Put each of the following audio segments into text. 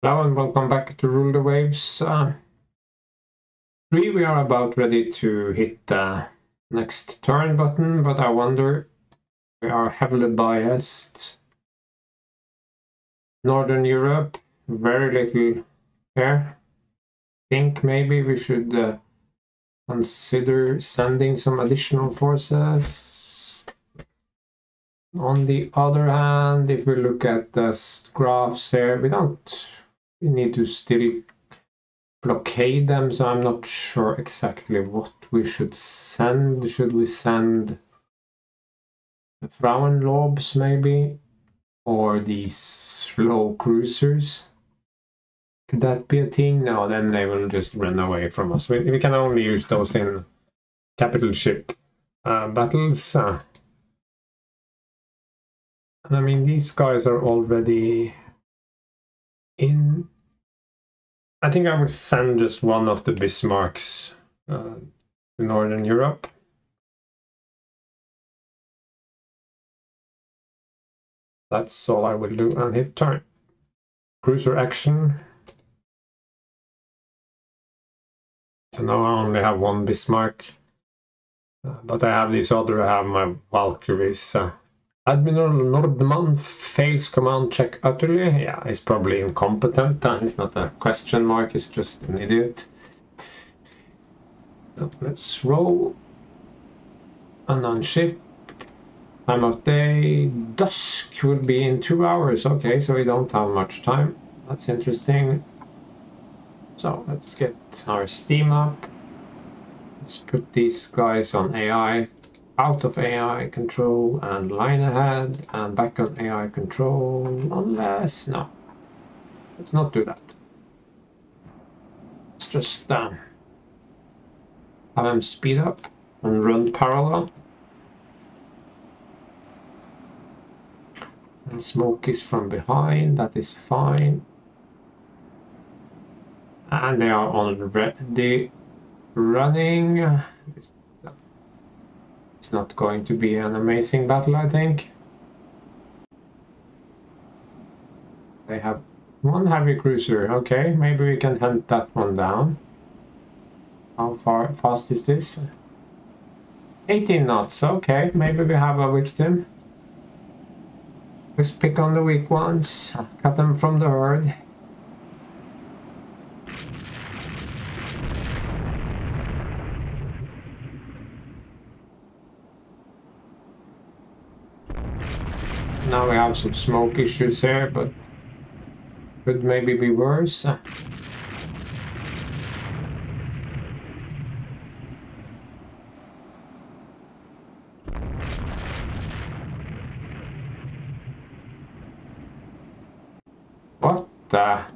Hello and welcome back to Rule the Waves 3. We are about ready to hit the next turn button, but I wonder, we are heavily biased. Northern Europe, very little here. I think maybe we should consider sending some additional forces. On the other hand, if we look at the graphs here, we need to still blockade them, so I'm not sure exactly what we should send. Should we send the Frauenlobs maybe? Or these slow cruisers? Could that be a thing? No, then they will just run away from us. We can only use those in capital ship battles. And I mean, these guys are already in. I think I would send just one of the Bismarcks to Northern Europe. That's all I will do and hit turn. Cruiser action. So now I only have one Bismarck. But I have these other, I have my Valkyries. Admiral Nordman fails command check utterly. Yeah, he's probably incompetent. He's not a question mark, he's just an idiot. So let's roll. Unknown ship. Time of day. Dusk will be in 2 hours. Okay, so we don't have much time. That's interesting. So let's get our steam up. Let's put these guys on AI. Out of AI control and line ahead and back on AI control, unless, no, let's not do that. Let's just have them speed up and run parallel. And smoke is from behind, that is fine. And they are already running. It's not going to be an amazing battle, I think. They have one heavy cruiser. Okay, maybe we can hunt that one down. How fast is this? 18 knots. Okay, maybe we have a victim. Let's pick on the weak ones. Cut them from the herd. Now we have some smoke issues here, but could maybe be worse. What the?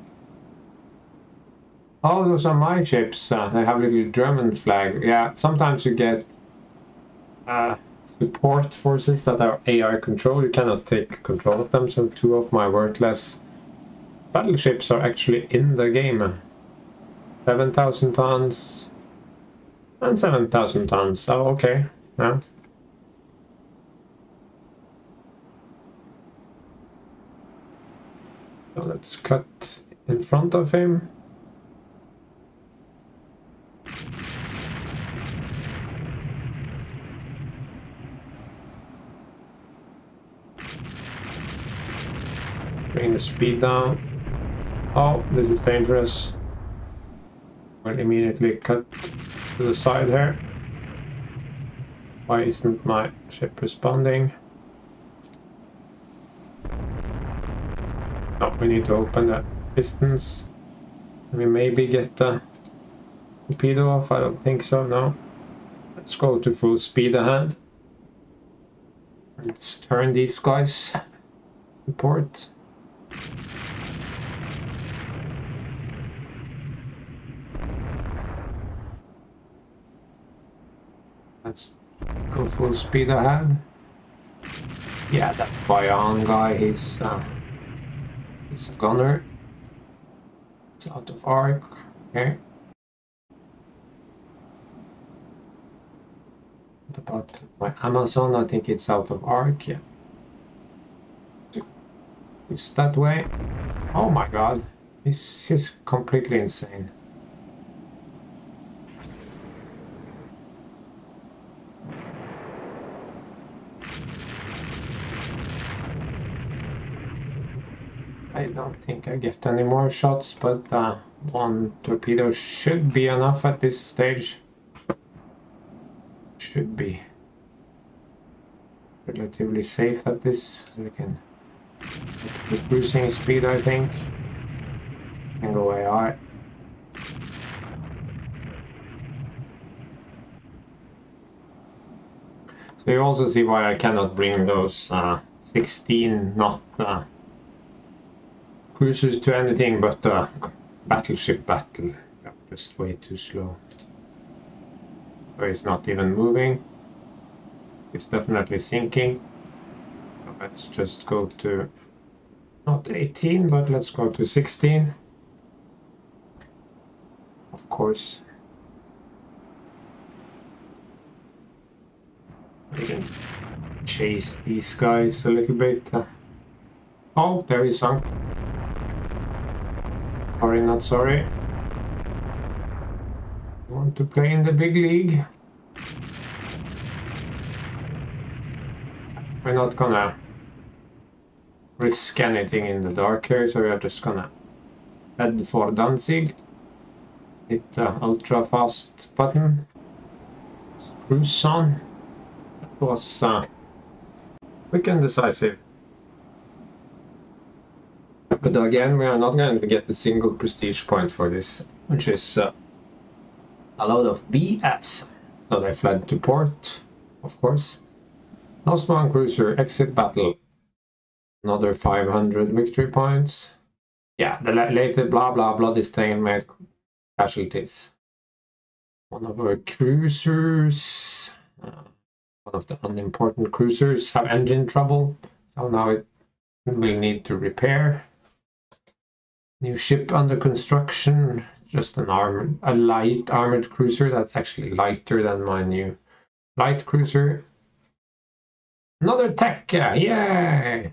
Oh, those are my ships. They have a little German flag. Yeah, sometimes you get support forces that are AI control. You cannot take control of them, so 2 of my worthless battleships are actually in the game. 7,000 tons and 7,000 tons. Oh, okay. Yeah. So let's cut in front of him. Bring the speed down. Oh, this is dangerous. We'll immediately cut to the side here. Why isn't my ship responding? No, we need to open the pistons. We maybe get the torpedo off. I don't think so, no. Let's go to full speed ahead. Let's turn these guys to port. Let's go full speed ahead. Yeah, that Bayan guy, he's a gunner. It's out of arc. Okay. What about my Amazon? I think it's out of arc. Yeah. It's that way. Oh my god. He's completely insane. I don't think I get any more shots, but one torpedo should be enough at this stage. Should be relatively safe at this. We can get to cruising speed, I think. And go AI. So you also see why I cannot bring those 16 knot cruisers to anything but battleship battle. They're just way too slow. So it's not even moving. It's definitely sinking. So let's just go to not 18, but let's go to 16. Of course. We can chase these guys a little bit. Oh, there is sunk. Sorry, not sorry. Want to play in the big league? We're not gonna risk anything in the dark here, so we're just gonna head for Danzig. Hit the ultra fast button. Cruise on. That was quick and decisive. But again, we are not going to get a single prestige point for this, which is a load of BS. So they fled to port, of course. Lost one cruiser, exit battle. Another 500 victory points. Yeah, the later blah blah bloody stalemate casualties. One of our cruisers, one of the unimportant cruisers, have engine trouble. So now it will need to repair. New ship under construction, just a light armored cruiser that's actually lighter than my new light cruiser. Another tech, yay!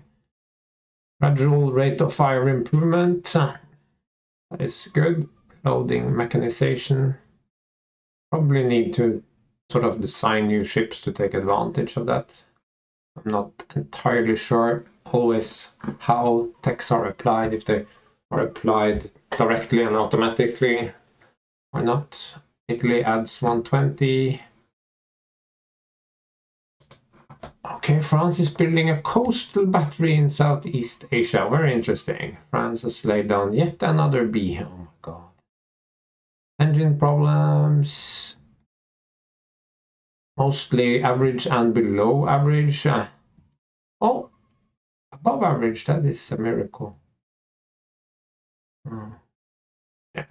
Gradual rate of fire improvement, that is good. Loading mechanization. Probably need to sort of design new ships to take advantage of that. I'm not entirely sure always how techs are applied, if they are applied directly and automatically or not. Italy adds 120. Okay, France is building a coastal battery in Southeast Asia. Very interesting. France has laid down yet another B. Oh my god. Engine problems. Mostly average and below average. Oh, above average. That is a miracle. Yeah.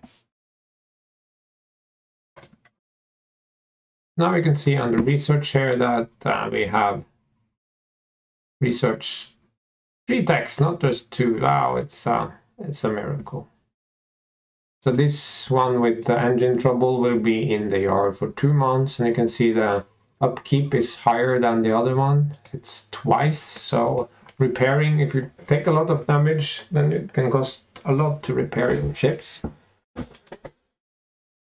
Now we can see under research here that we have research 3 techs, not just 2. Wow, it's a miracle. So this one with the engine trouble will be in the yard for 2 months, and you can see the upkeep is higher than the other one. It's twice, so repairing, if you take a lot of damage, then it can cost a lot to repair your ships.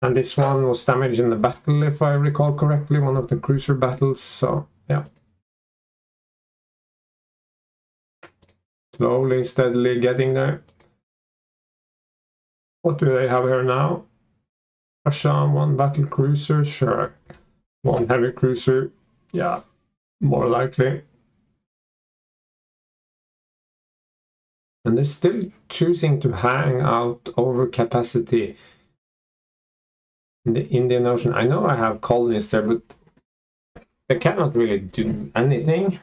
And this one was damaged in the battle, if I recall correctly, one of the cruiser battles, so yeah. Slowly, steadily getting there. What do they have here now? Russia, 1 battle cruiser, sure. 1 heavy cruiser, yeah, more likely. And they're still choosing to hang out over capacity in the Indian Ocean. I know I have colonies there, but they cannot really do anything. It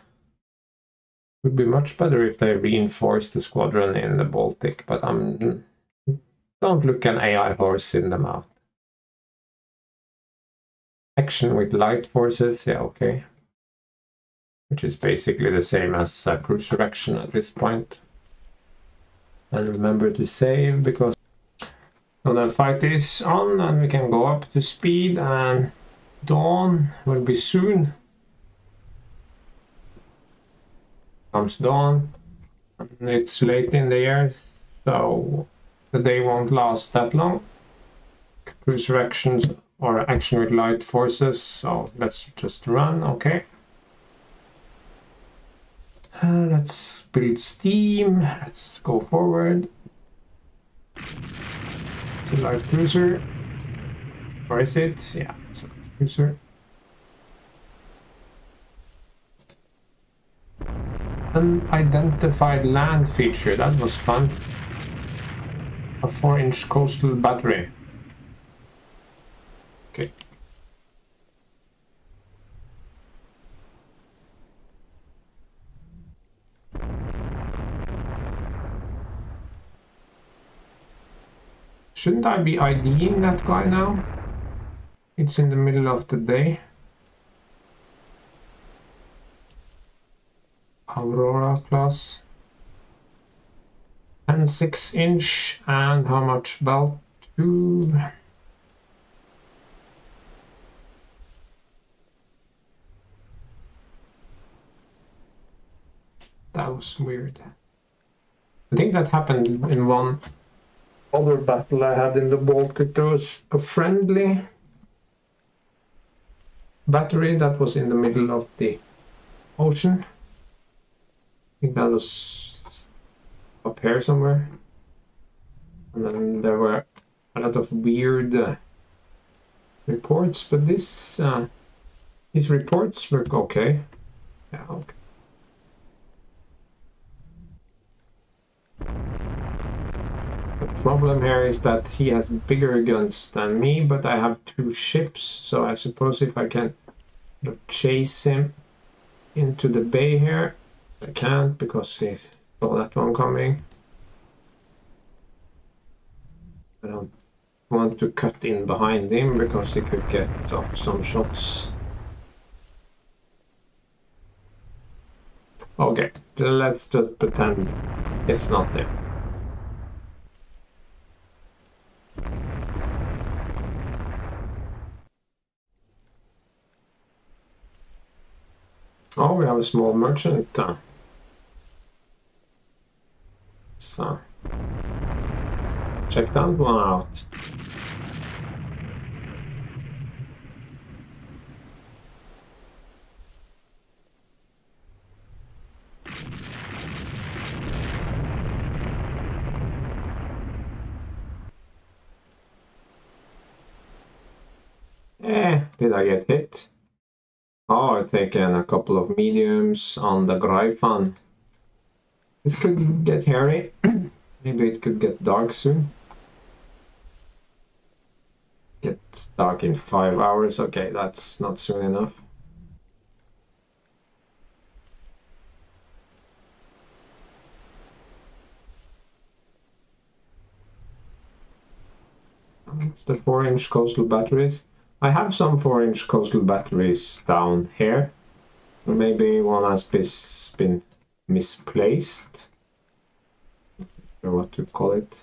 would be much better if they reinforce the squadron in the Baltic, but don't look an AI horse in the mouth. Action with light forces, yeah, okay. Which is basically the same as cruiser action at this point. And remember to save, because so the fight is on and we can go up to speed, and dawn will be soon. Comes dawn, and it's late in the year, so the day won't last that long. Cruiser actions or action with light forces, so let's just run. Okay. Let's build steam. Let's go forward. It's a light cruiser. Or is it? Yeah, it's a light cruiser. Unidentified land feature. That was fun. A 4-inch coastal battery. Okay. Shouldn't I be IDing that guy now? It's in the middle of the day. Aurora class. And 6-inch. And how much? About 2. That was weird. I think that happened in one other battle I had in the Baltic. There was a friendly battery that was in the middle of the ocean. I think that was up here somewhere. And then there were a lot of weird reports, but these reports were okay. Yeah, okay. The problem here is that he has bigger guns than me, but I have 2 ships, so I suppose if I can chase him into the bay here, I can't because he saw that one coming. I don't want to cut in behind him because he could get off some shots. Okay, let's just pretend it's not there. Oh, we have a small merchant. So, check that one out. Did I get hit? Oh, I've taken a couple of mediums on the Gryphon. This could get hairy. Maybe it could get dark soon. Get dark in 5 hours. Okay, that's not soon enough. It's the 4-inch coastal batteries. I have some 4-inch coastal batteries down here. Or maybe one has been misplaced. Not sure what to call it.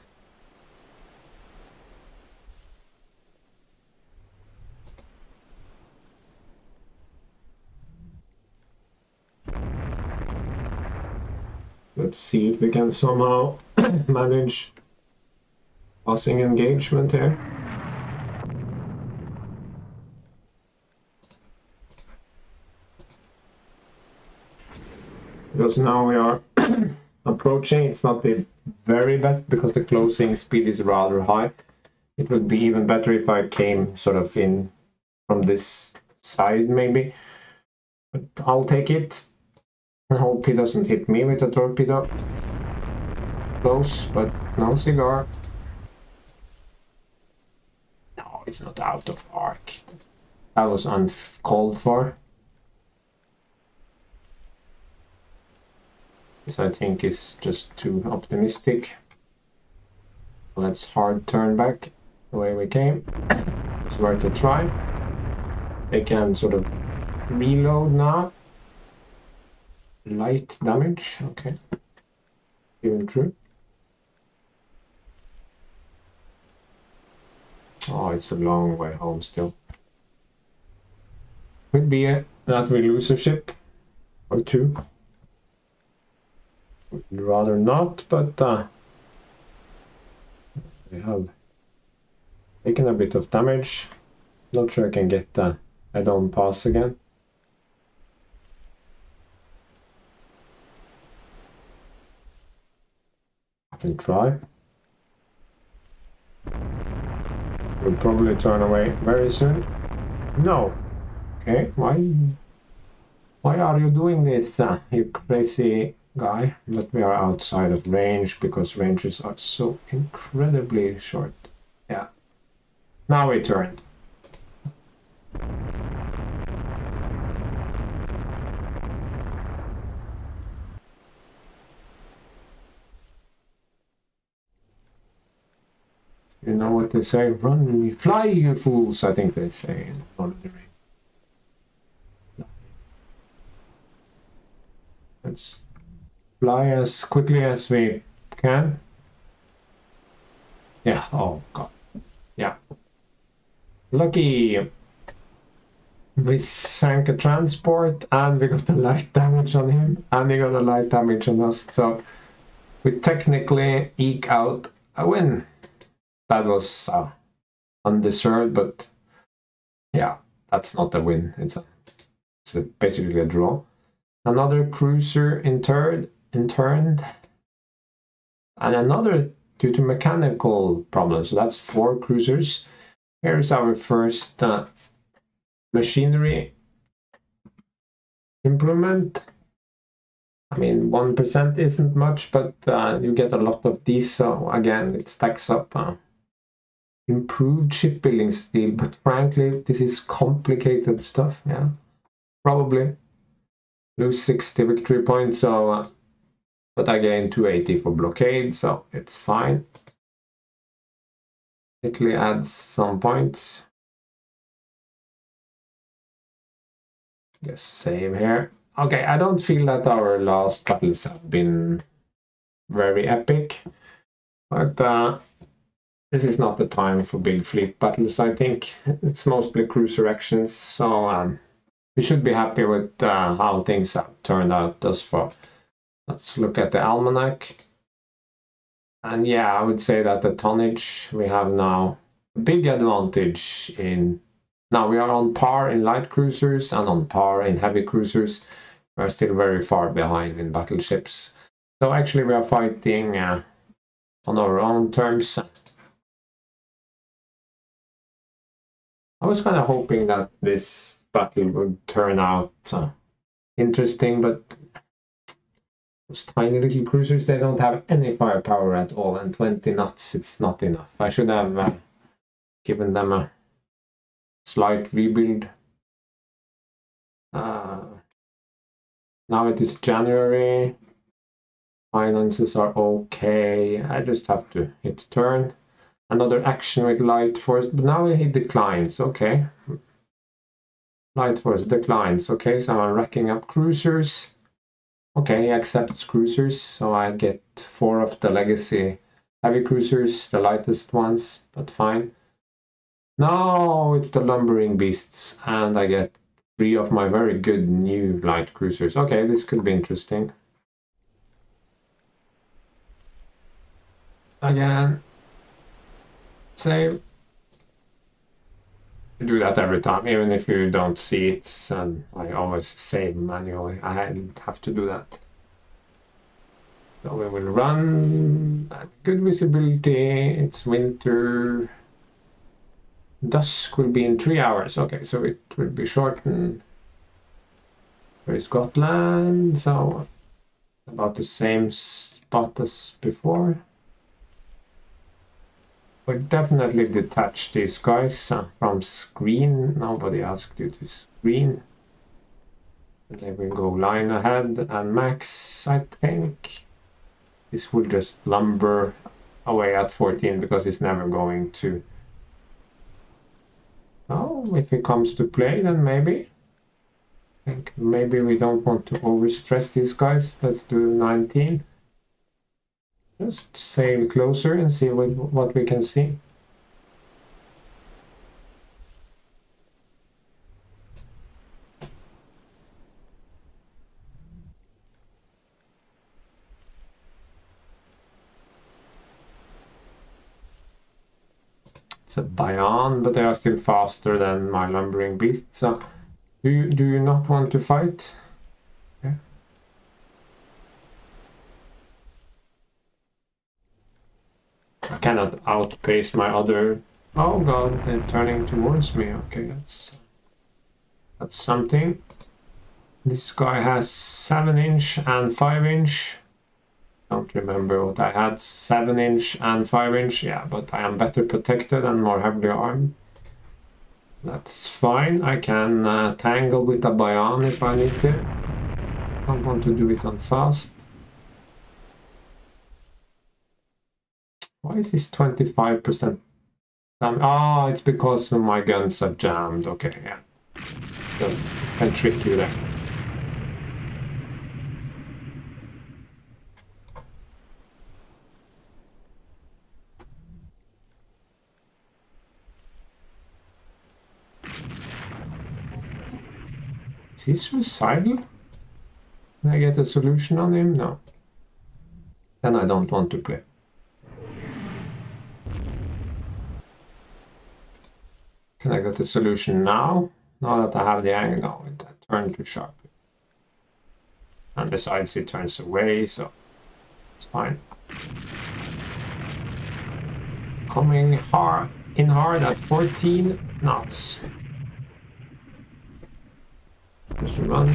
Let's see if we can somehow manage passing engagement here. Because now we are approaching, it's not the very best because the closing speed is rather high. It would be even better if I came sort of in from this side maybe. But I'll take it. I hope he doesn't hit me with a torpedo. Close, but no cigar. No, it's not out of arc. That was uncalled for. This I think is just too optimistic. Let's hard turn back the way we came. It's worth a try. They can sort of reload now. Light damage, okay. Even true. Oh, it's a long way home still. Could be that we lose a ship or 2. Would rather not, but We have taken a bit of damage. Not sure I can get the head-on pass again. I can try. We'll probably turn away very soon. No. Okay, why are you doing this, you crazy guy? But we are outside of range because ranges are so incredibly short. Yeah. Now we turned. You know what they say? Run, fly, you fools, I think they say in Lord of the Rings. Let's fly as quickly as we can. Yeah, oh god. Yeah. Lucky we sank a transport and we got a light damage on him and he got a light damage on us, so we technically eke out a win. That was undeserved, but yeah, that's not a win. It's basically a draw. Another cruiser interned, and another due to mechanical problems. So that's 4 cruisers. Here's our first machinery improvement. I mean, 1% isn't much, but you get a lot of these, so again, it stacks up. Improved shipbuilding steel, but frankly, this is complicated stuff. Yeah, probably lose 60 victory points. So, but I gain 280 for blockade, so it's fine. Italy adds some points. Yes, same here. Okay, I don't feel that our last battles have been very epic, but this is not the time for big fleet battles. I think it's mostly cruiser actions, so we should be happy with how things have turned out thus far. Let's look at the almanac. And yeah, I would say that the tonnage we have now a big advantage in. Now we are on par in light cruisers and on par in heavy cruisers. We are still very far behind in battleships. So actually we are fighting on our own terms. I was kind of hoping that this battle would turn out interesting, but those tiny little cruisers, they don't have any firepower at all, and 20 knots, it's not enough. I should have given them a slight rebuild. Now it is January. Finances are okay. I just have to hit turn. Another action with light force, but now he declines. Okay. Light force declines. Okay, so I'm racking up cruisers. Okay, he accepts cruisers, so I get 4 of the legacy heavy cruisers, the lightest ones, but fine. No, it's the lumbering beasts, and I get 3 of my very good new light cruisers. Okay, this could be interesting. Again, save. You do that every time, even if you don't see it, and I always save manually. I have to do that. So we will run. Good visibility. It's winter. Dusk will be in 3 hours. Okay, so it will be shortened. Where is Scotland? So about the same spot as before. We'll definitely detach these guys from screen. Nobody asked you to screen. And they will go line ahead and max, I think. This will just lumber away at 14 because it's never going to. Oh, if it comes to play, then maybe. I think maybe we don't want to overstress these guys. Let's do 19. Just sail closer and see what we can see. It's a Bayan, but they are still faster than my lumbering beasts. So do you not want to fight? Okay. I cannot outpace my other. Oh god, they're turning towards me. Okay, that's something. This guy has 7-inch and 5-inch. Don't remember what I had. 7-inch and 5-inch. Yeah, but I am better protected and more heavily armed. That's fine. I can tangle with a Bayan if I need to. Don't want to do it on fast. Why is this 25%? Oh, it's because my guns are jammed. Okay, yeah. So, I trick you there. Is he suicidal? Can I get a solution on him? No. Then I don't want to play. Can I get a solution now? Now that I have the angle, it turned too sharp. And besides, it turns away, so it's fine. Coming hard at 14 knots. Just run. I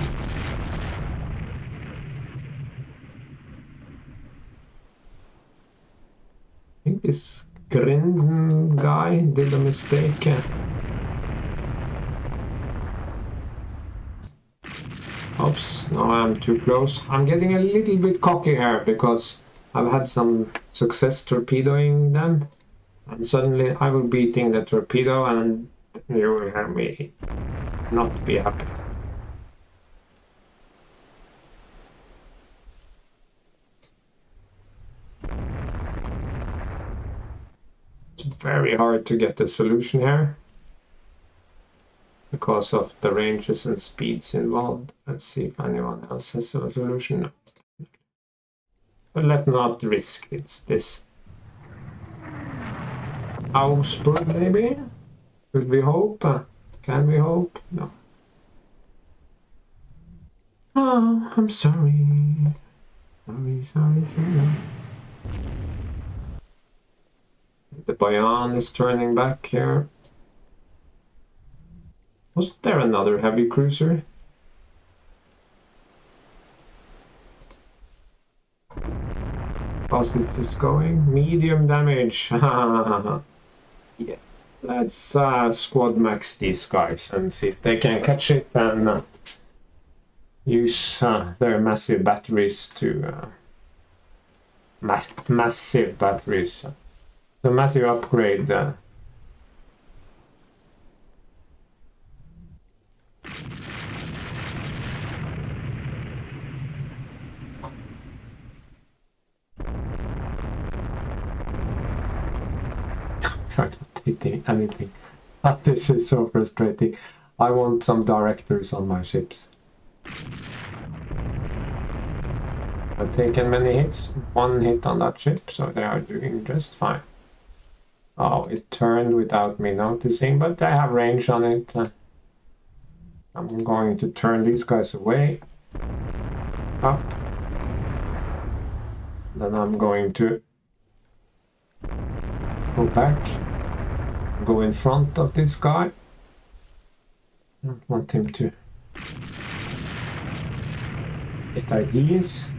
think this Grind guy did a mistake. Oops, now I'm too close. I'm getting a little bit cocky here because I've had some success torpedoing them. And suddenly I will be beating the torpedo and you will have me not be happy. It's very hard to get a solution here because of the ranges and speeds involved. Let's see if anyone else has a solution. No. But let's not risk it. It's this Augsburg, maybe? Could we hope? Can we hope? No. Oh, I'm sorry. Sorry. The Bayan is turning back here. Was there another heavy cruiser? How's this going? Medium damage. Yeah. Let's squad max these guys and see if they can catch it and use their massive batteries to massive batteries. The massive upgrade. I'm not hitting anything. This is so frustrating. I want some directors on my ships. I've taken many hits. 1 hit on that ship, so they are doing just fine. Oh, it turned without me noticing, but I have range on it. I'm going to turn these guys away. Up. Then I'm going to go back. Go in front of this guy. I don't want him to get ideas.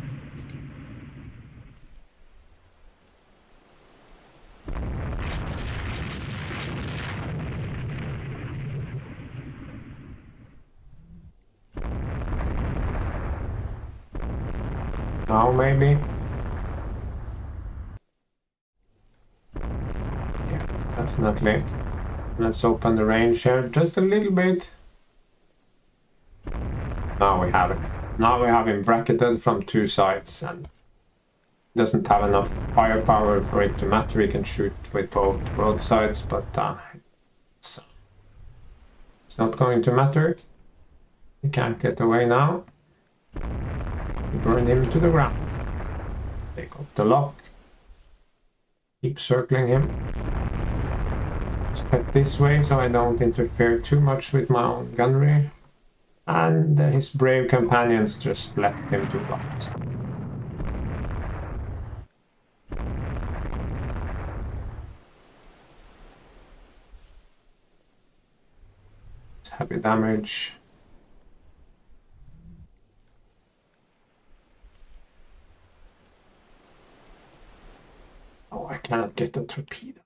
Now maybe. Yeah, definitely. Let's open the range here just a little bit. Now we have it. Now we have him bracketed from 2 sides and doesn't have enough firepower for it to matter. He can shoot with both broadsides, but it's not going to matter. He can't get away now. Burn him to the ground. Take off the lock. Keep circling him. Let's cut this way so I don't interfere too much with my own gunnery. And his brave companions just left him to rot. It's heavy damage. Oh, I can't get the torpedo.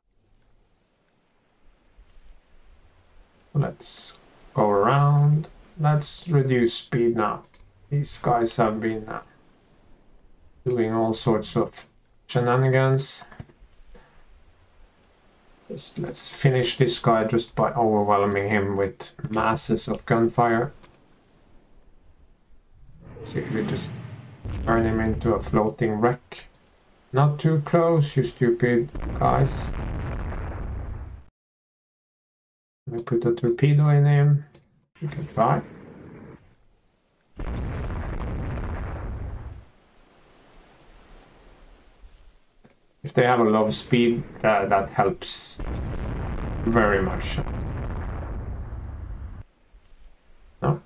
Let's go around. Let's reduce speed now. These guys have been doing all sorts of shenanigans. Let's finish this guy just by overwhelming him with masses of gunfire. Basically just turn him into a floating wreck. Not too close, you stupid guys. Let me put a torpedo in him. You can try. If they have a low speed, that helps very much. No?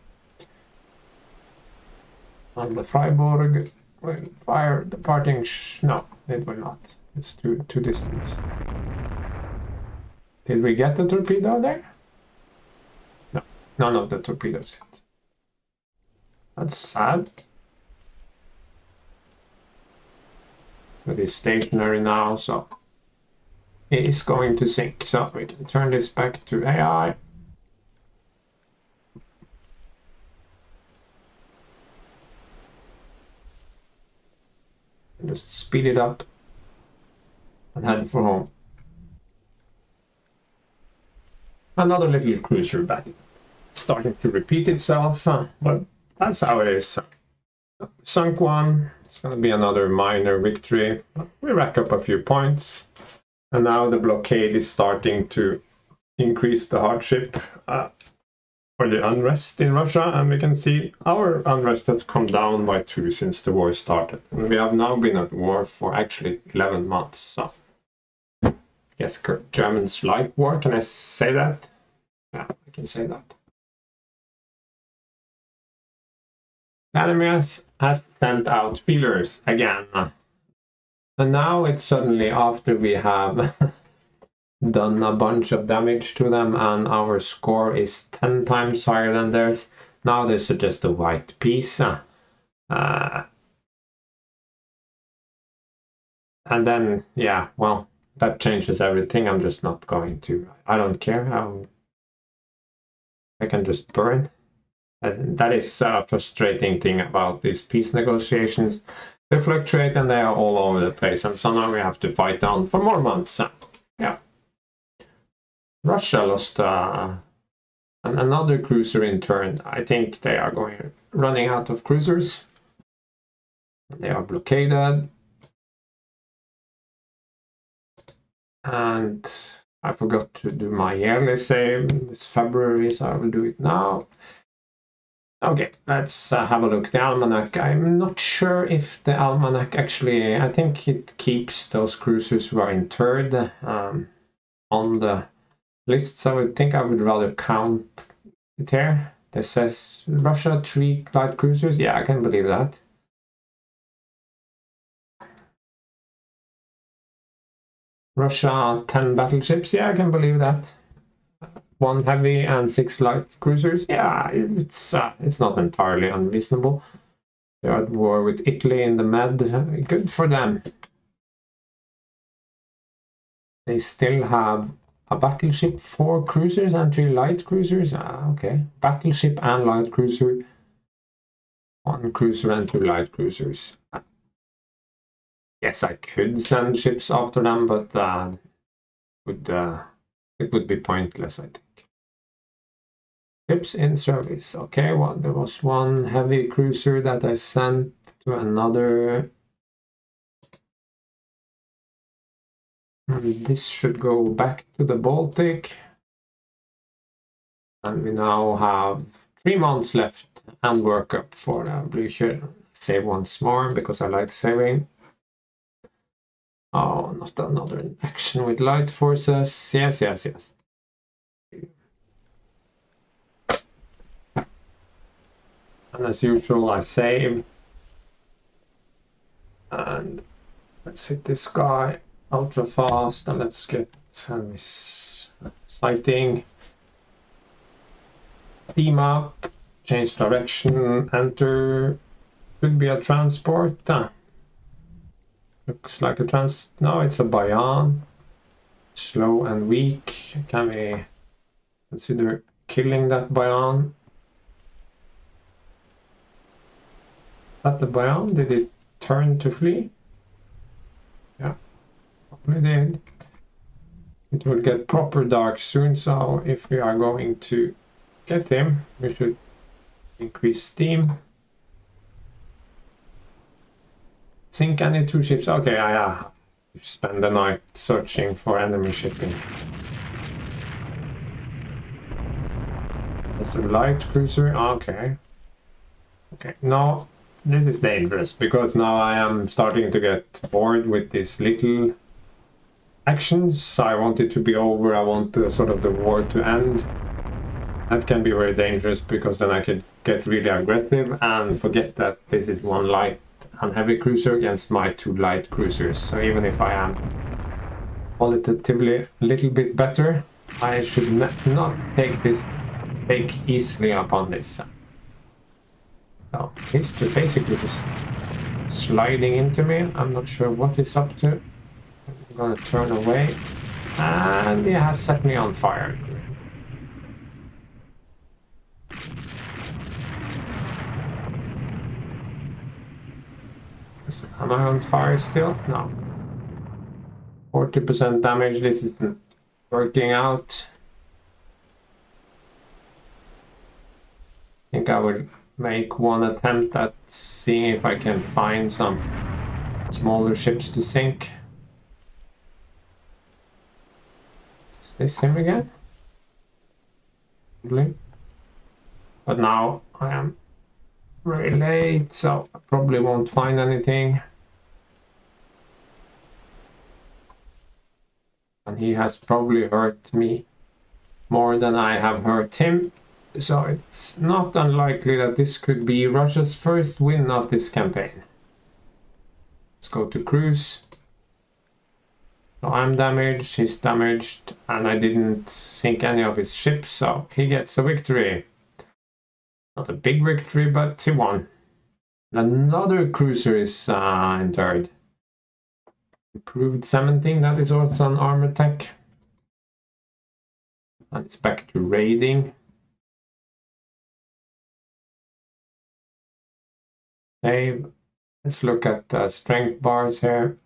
On the Freiburg will fire departing. No, it will not. It's too distant. Did we get the torpedo there? No, none of the torpedoes hit. That's sad. It is stationary now, so it is going to sink. So we can turn this back to AI. And just speed it up and head for home. Another little cruiser battle. Starting to repeat itself, but that's how it is. Sunk one. It's going to be another minor victory. We rack up a few points. And now the blockade is starting to increase the hardship or the unrest in Russia. And we can see our unrest has come down by 2 since the war started. And we have now been at war for actually 11 months. So I guess Germans like war. Can I say that? Yeah, I can say that. The enemy has sent out feelers again. And now it's suddenly after we have done a bunch of damage to them and our score is 10 times higher than theirs. Now they suggest a white piece. And then, yeah, well, that changes everything. I'm just not going to. I don't care how. I can just burn. And that is a frustrating thing about these peace negotiations. They fluctuate and they are all over the place. And so now we have to fight on for more months. Yeah. Russia lost another cruiser in turn. I think they are running out of cruisers. They are blockaded. And I forgot to do my yearly save. It's February, so I will do it now. Okay, let's have a look. The almanac. I'm not sure if the almanac actually. I think it keeps those cruisers who are interred on the list. So I think I would rather count it here. This says Russia 3 light cruisers. Yeah, I can believe that. Russia 10 battleships. Yeah, I can believe that. 1 heavy and 6 light cruisers. Yeah, it's not entirely unreasonable. They are at war with Italy in the Med. Good for them. They still have a battleship, 4 cruisers and 3 light cruisers. Okay, battleship and light cruiser. 1 cruiser and 2 light cruisers. Yes, I could send ships after them, but it would be pointless, I think. Ships in service. Okay, well, there was 1 heavy cruiser that I sent to another. And this should go back to the Baltic. And we now have 3 months left and work up for Blücher. Save once more because I like saving. Oh, not another action with light forces. Yes. And as usual, I save. And let's hit this guy ultra fast, and let's get sighting. Team up, change direction, enter. Could be a transport. Looks like a no, it's a Bayan. Slow and weak. Can we consider killing that Bayan? Is that the Bayan? Did it turn to flee? Yeah, probably did. It will get proper dark soon, so if we are going to get him, we should increase steam. Sink any 2 ships. Okay, I spend the night searching for enemy shipping. That's a light cruiser. Okay. Okay, now this is dangerous because now I am starting to get bored with these little actions. I want it to be over. I want sort of the war to end. That can be very dangerous because then I could get really aggressive and forget that this is 1 light and heavy cruiser against my 2 light cruisers. So even if I am qualitatively a little bit better, I should not take easily upon this. So he's basically just sliding into me. I'm not sure what he's up to. I'm gonna turn away, and he has set me on fire. Am I on fire still? No. 40% damage. This isn't working out. I think I will make 1 attempt at seeing if I can find some smaller ships to sink. Is this him again? Probably. But now I am very late, so I probably won't find anything. And he has probably hurt me more than I have hurt him. So it's not unlikely that this could be Russia's first win of this campaign. Let's go to cruise. So I'm damaged, he's damaged, and I didn't sink any of his ships, so he gets a victory. Not a big victory, but he won. Another cruiser is in third. Improved cementing, that is also an armor tech. And it's back to raiding. Save. Let's look at the strength bars here.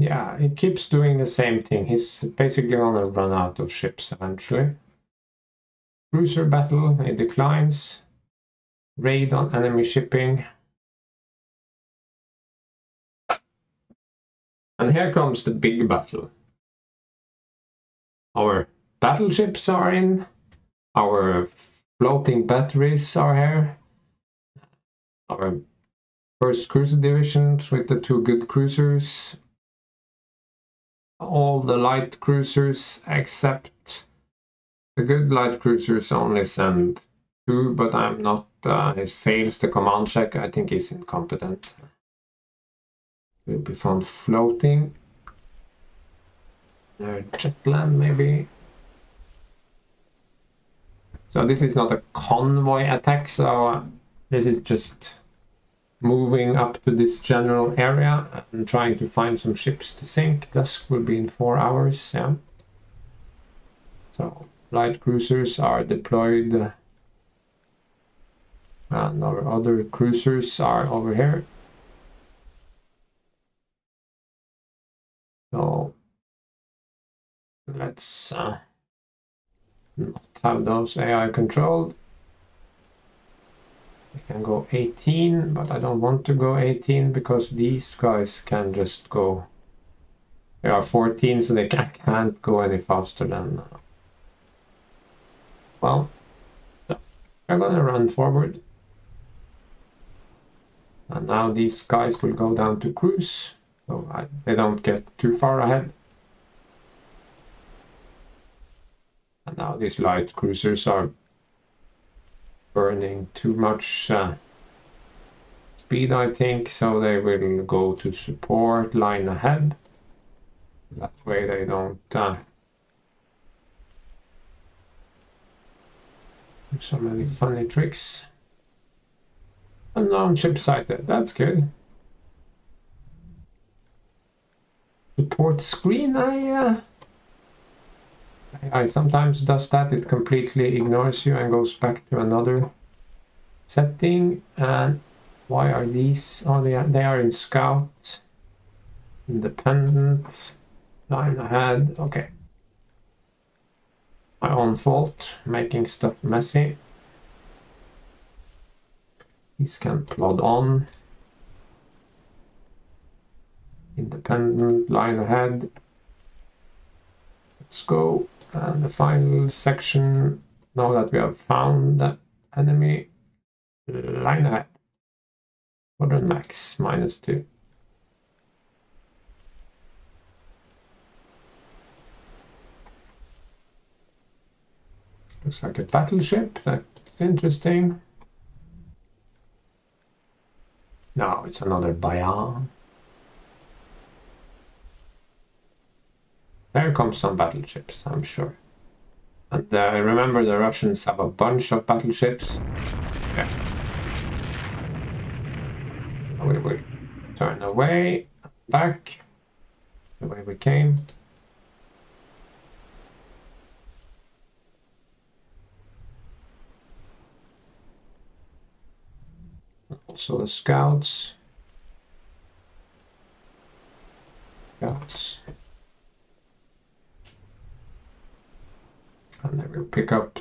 Yeah, he keeps doing the same thing. He's basically gonna run out of ships eventually. Cruiser battle, he declines. Raid on enemy shipping. And here comes the big battle. Our battleships are in. Our floating batteries are here. Our first cruiser divisions with the 2 good cruisers. All the light cruisers except the good light cruisers only send 2, but I'm not, he fails the command check. I think he's incompetent. Will be found floating. Jetland maybe. So this is not a convoy attack, so this is just moving up to this general area and trying to find some ships to sink. Dusk will be in 4 hours, yeah. So light cruisers are deployed and our other cruisers are over here. So let's not have those AI controlled. We can go 18, but I don't want to go 18 because these guys can just go. They are 14, so they can't go any faster than. Well, so we're gonna run forward. And now these guys will go down to cruise, so they don't get too far ahead. And now these light cruisers are burning too much speed, I think, so they will go to support line ahead. That way they don't do so many funny tricks. Unknown ship sighted, that's good. Support screen, I sometimes does that. It completely ignores you and goes back to another setting. And why are these? Oh, they are in scout, independent, line ahead. Okay, my own fault, making stuff messy. These can plod on. Independent, line ahead. Let's go. And the final section, now that we have found the enemy, line ahead. Modern max, -2. Looks like a battleship, that's interesting. No, it's another Bayan. There comes some battleships, I'm sure. And remember, the Russians have a bunch of battleships. Yeah. We will turn away, back, the way we came. Also the scouts. Scouts. And they will pick up.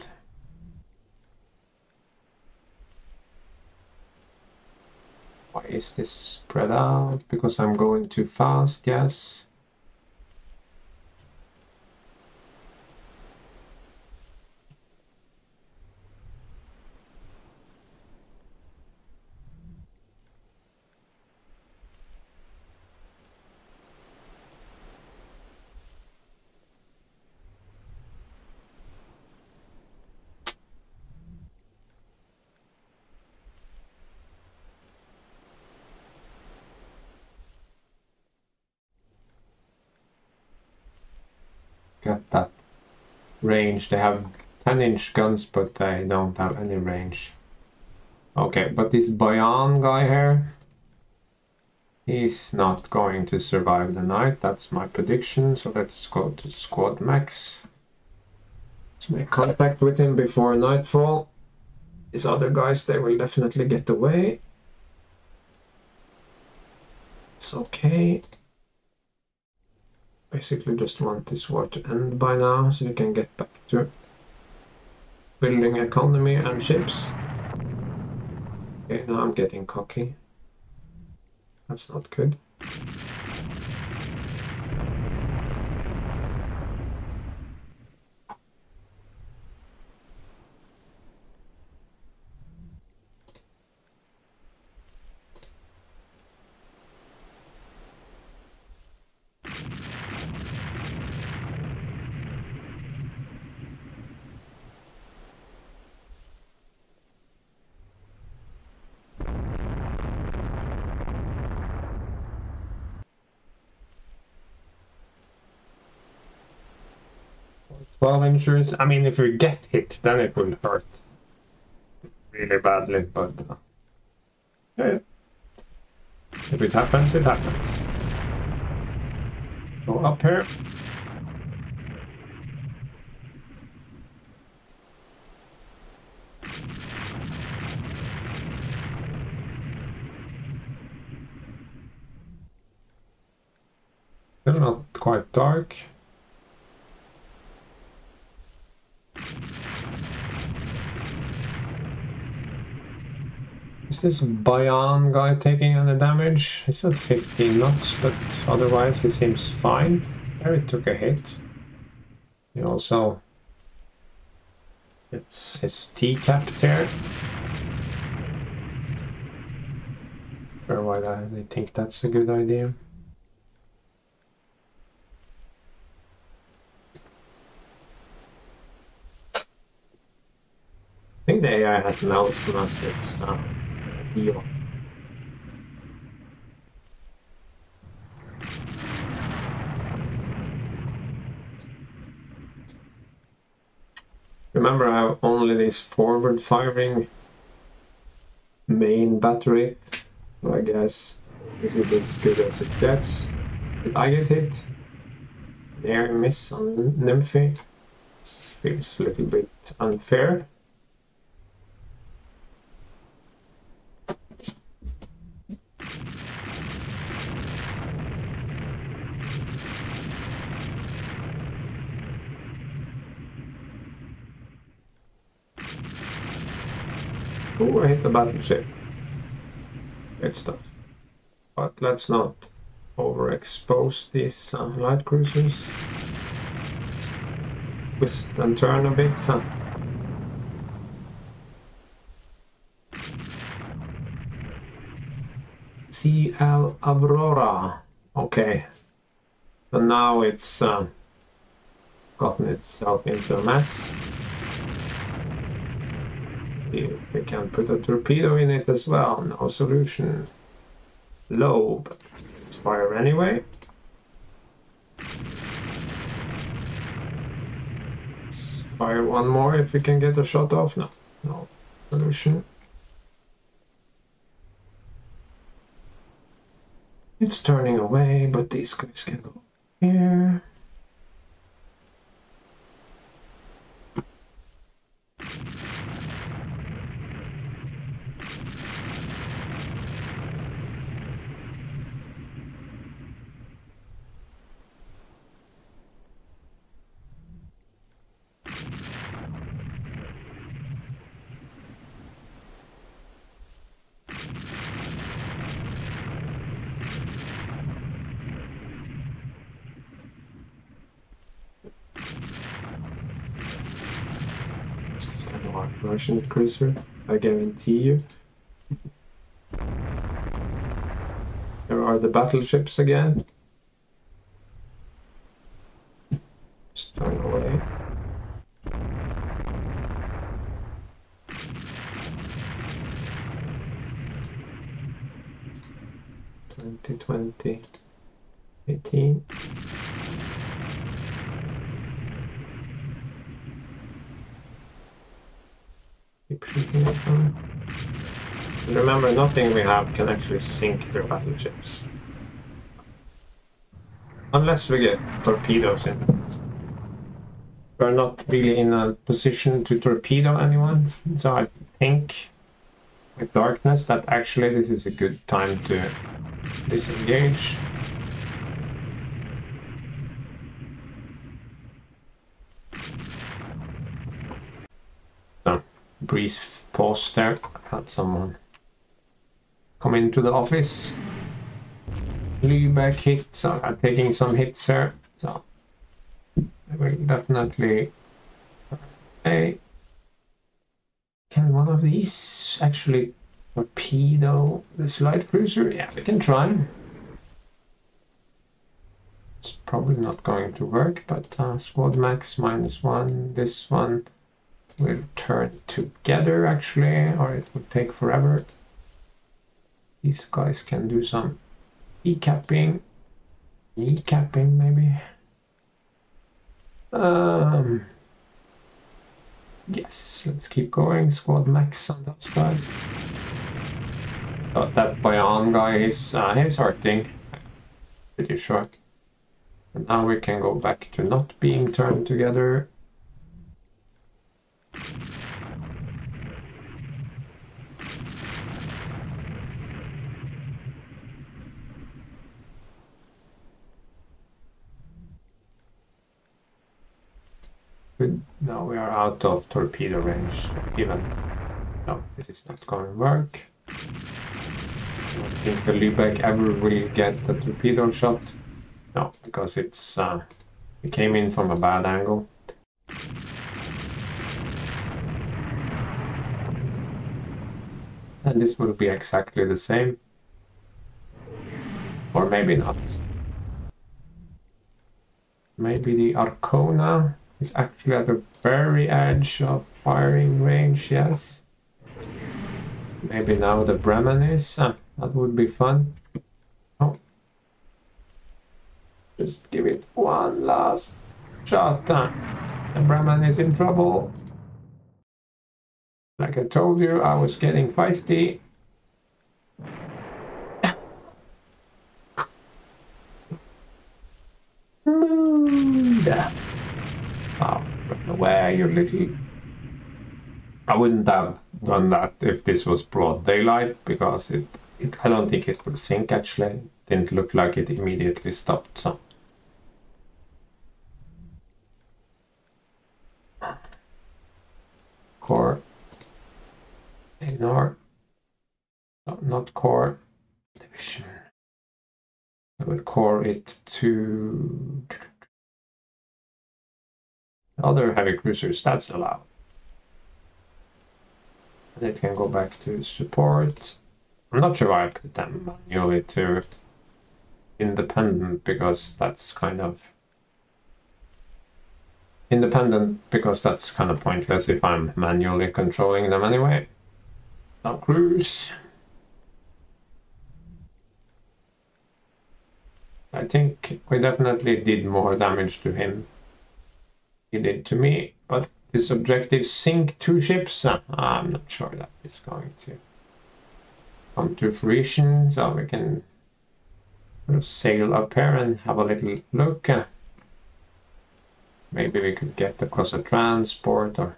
Why is this spread out? Because I'm going too fast, yes. Get that range. They have 10-inch guns, but they don't have any range. Okay, but this Bayan guy here, he's not going to survive the night. That's my prediction. So let's go to squad max. Let's make contact with him before nightfall. These other guys, they will definitely get away. It's okay. Basically just want this war to end by now so we can get back to building economy and ships. Okay, now I'm getting cocky. That's not good. 12 inches. I mean, if you get hit, then it will hurt really badly, but yeah. If it happens, it happens. Go up here. Still not quite dark. Is this Bayan guy taking any damage? He's at 15 knots, but otherwise he seems fine. There he took a hit. He also gets his T-capped here. Or why they think that's a good idea. guy has an else on us, it's deal. Remember, I have only this forward firing main battery, so I guess this is as good as it gets. Did I get hit? Near miss on Nymphy. This feels a little bit unfair. Oh, I hit the battleship. Good stuff. But let's not overexpose these light cruisers. Twist and turn a bit. CL Aurora. Okay. So now it's gotten itself into a mess. If we can put a torpedo in it as well. No solution. Low, but let's fire anyway. Let's fire one more if we can get a shot off. No, no solution. It's turning away, but these guys can go here. Russian cruiser, I guarantee you. There are the battleships again. Just turn away. $20, 18. Keep shooting at them. And remember, nothing we have can actually sink their battleships. Unless we get torpedoes in. We're not really in a position to torpedo anyone, so I think with darkness that actually this is a good time to disengage. Brief pause there. Had someone come into the office. Lübeck hit, so I'm taking some hits here. So I will definitely. Hey, can one of these actually torpedo this light cruiser? Yeah, we can try. It's probably not going to work, but squad max -1. This one will turn together actually, or it will take forever. These guys can do some kneecapping maybe. Yes, let's keep going. Squad max on those guys. Oh, that Bayan guy is he's hurting, pretty sure. And now we can go back to not being turned together. Good. Now we are out of torpedo range. Even no, this is not going to work. I don't think the Lübeck ever will get the torpedo shot. No, because it's it came in from a bad angle. And this will be exactly the same. Or maybe not. Maybe the Arcona is actually at the very edge of firing range, yes. Maybe now the Bremen is. That would be fun. Oh. Just give it one last shot. The Bremen is in trouble. Like I told you, I was getting feisty. Mood. Oh, run away, you little... I wouldn't have done that if this was broad daylight, because I don't think it would sink actually. It didn't look like it immediately stopped, so... Core. Ignore. No, not core. Division. I will core it to other heavy cruisers. That's allowed. And it can go back to support. I'm not sure why I put them manually to independent, because that's kind of pointless if I'm manually controlling them anyway. Now cruise. I think we definitely did more damage to him. He did to me, but this objective sink 2 ships. I'm not sure that is going to come to fruition, so we can sort of sail up here and have a little look. Maybe we could get across a transport or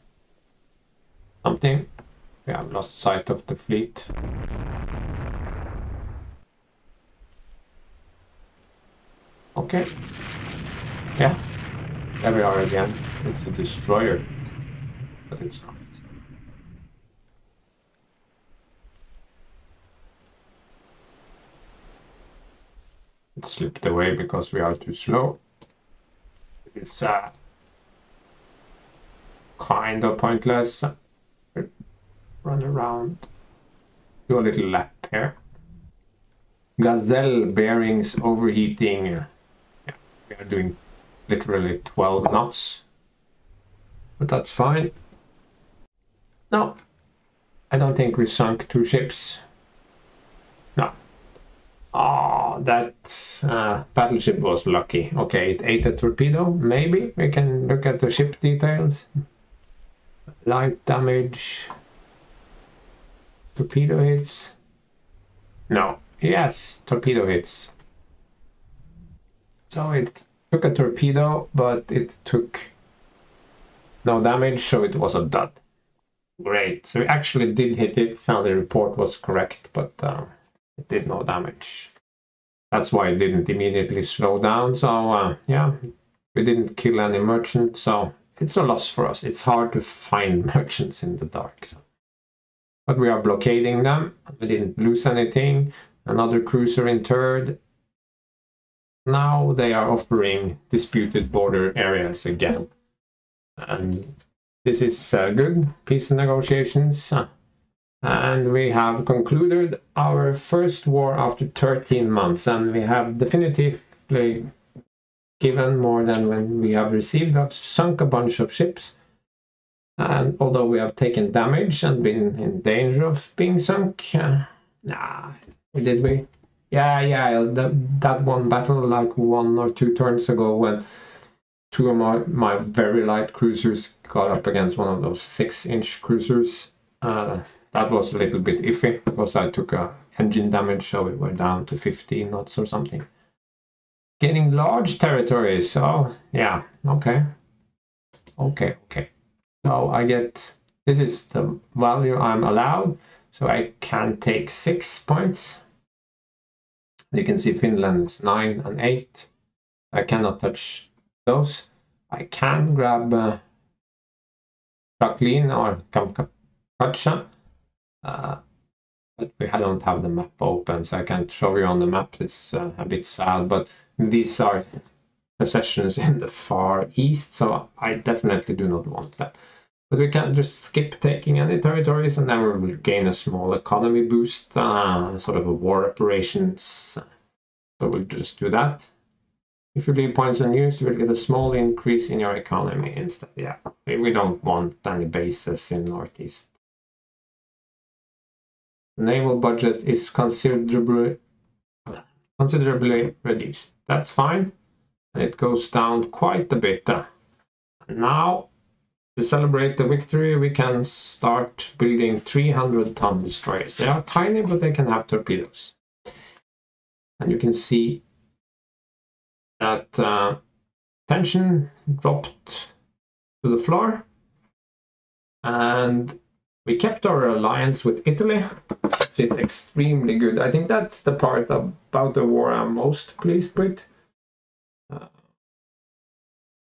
something. We have lost sight of the fleet. Okay. Yeah. There we are again. It's a destroyer. But it's not. It slipped away because we are too slow. It's kind of pointless. Run around. Do a little lap here. Gazelle bearings overheating. Yeah, we are doing literally 12 knots. But that's fine. No, I don't think we sunk 2 ships. No. Oh, that battleship was lucky. Okay, it ate a torpedo. Maybe we can look at the ship details. Light damage. Torpedo hits. No. Yes, torpedo hits. So it took a torpedo, but it took no damage, so it was a dud. Great. So we actually did hit it, so the report was correct, but it did no damage. That's why it didn't immediately slow down. So yeah, we didn't kill any merchant, so it's a loss for us. It's hard to find merchants in the dark. So. But we are blockading them. We didn't lose anything. Another cruiser in third. Now they are offering disputed border areas again. And this is good. Peace negotiations. And we have concluded our first war after 13 months. And we have definitively given more than when we have received. We have sunk a bunch of ships. And although we have taken damage and been in danger of being sunk, did we? Yeah, that one battle like 1 or 2 turns ago when 2 of my very light cruisers got up against one of those 6-inch cruisers. That was a little bit iffy because I took a engine damage, so we were down to 15 knots or something. Getting large territories. Oh, yeah, okay. So I get, this is the value I'm allowed, so I can take 6 points. You can see Finland's 9 and 8. I cannot touch those. I can grab Jacqueline or Kamchatka, but we don't have the map open, so I can't show you on the map. It's a bit sad, but these are possessions in the far east, so I definitely do not want that. But we can just skip taking any territories, and then we will gain a small economy boost, sort of a war reparations. So we'll just do that. If you leave points unused, you will get a small increase in your economy instead. Yeah, we don't want any bases in Northeast. naval budget is considerably reduced. That's fine. And it goes down quite a bit. Now, to celebrate the victory, we can start building 300-ton destroyers. They are tiny, but they can have torpedoes. And you can see that tension dropped to the floor. And we kept our alliance with Italy, which is extremely good. I think that's the part about the war I'm most pleased with.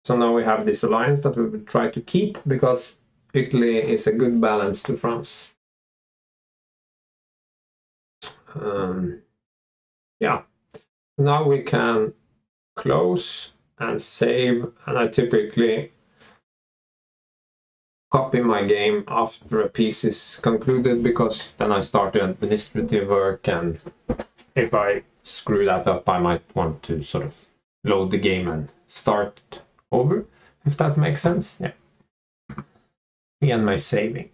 So now we have this alliance that we will try to keep because Italy is a good balance to France. Yeah, now we can close and save, and I typically copy my game after a piece is concluded because then I start the administrative work, and if I screw that up I might want to sort of load the game and start over, if that makes sense. Yeah. Me and my saving.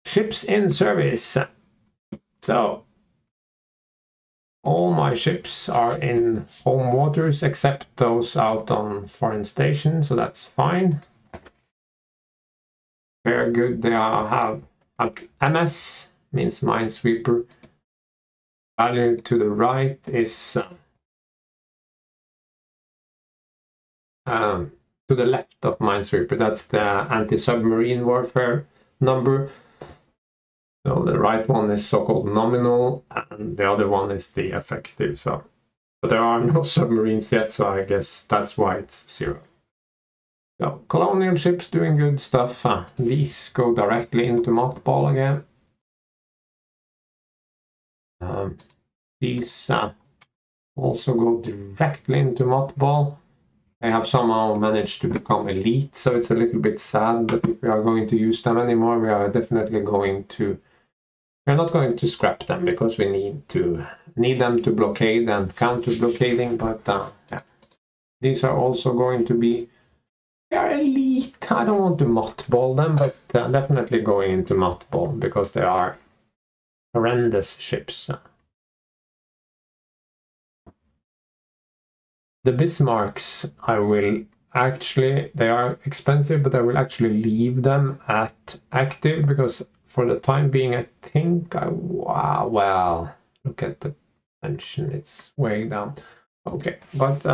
Ships in service. So all my ships are in home waters except those out on foreign stations, so that's fine. Very good. They have MS, means minesweeper. Value to the right is to the left of minesweeper. That's the anti-submarine warfare number. So the right one is so-called nominal, and the other one is the effective. So, but there are no submarines yet, so I guess that's why it's 0. So colonial ships doing good stuff. These go directly into mothball again. These also go directly into mothball. They have somehow managed to become elite, so it's a little bit sad, but if we are going to use them anymore, we are definitely going to... We're not going to scrap them because we need them to blockade and counter-blockading, but yeah. These are also going to be... They are elite. I don't want to mothball them, but definitely going into mothball because they are horrendous ships. The Bismarcks, I will actually, they are expensive, but I will actually leave them at active because for the time being, I think wow, well, look at the pension, it's way down. Okay, but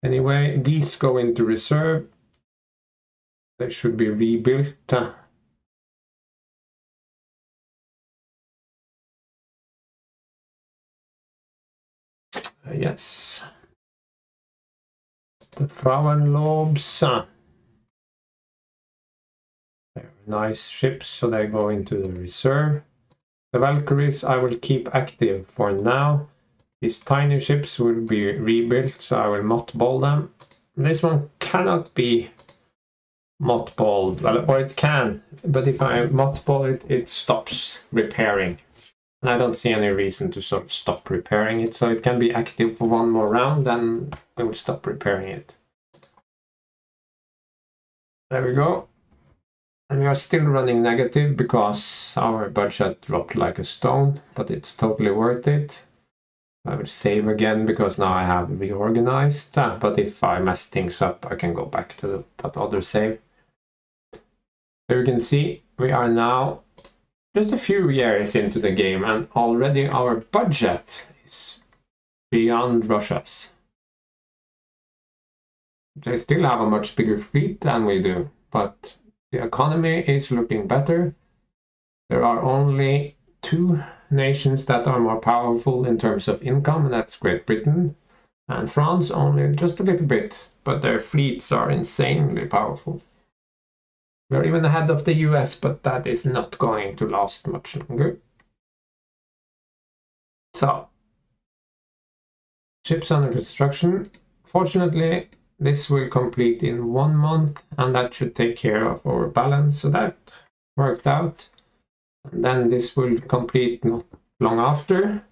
anyway, these go into reserve. They should be rebuilt. Yes. The Frauenlobes. They're nice ships, so they go into the reserve. The Valkyries I will keep active for now. These tiny ships will be rebuilt, so I will mothball them. This one cannot be mothballed, well, or it can, but if I mothball it, it stops repairing. And I don't see any reason to sort of stop repairing it, so it can be active for one more round, then I will stop repairing it. There we go. And we are still running negative because our budget dropped like a stone, but it's totally worth it. I will save again because now I have reorganized, but if I mess things up I can go back to that other save. So you can see we are now just a few years into the game and already our budget is beyond Russia's. They still have a much bigger fleet than we do, but the economy is looking better. There are only 2 nations that are more powerful in terms of income, and that's Great Britain and France, only just a little bit, but their fleets are insanely powerful. We're even ahead of the US, but that is not going to last much longer. So, ships under construction. Fortunately, this will complete in 1 month, and that should take care of our balance, so that worked out. And then this will complete not long after.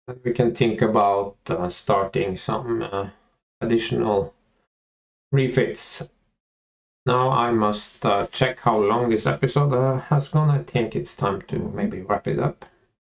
And we can think about starting some additional refits. Now I must check how long this episode has gone. I think it's time to maybe wrap it up.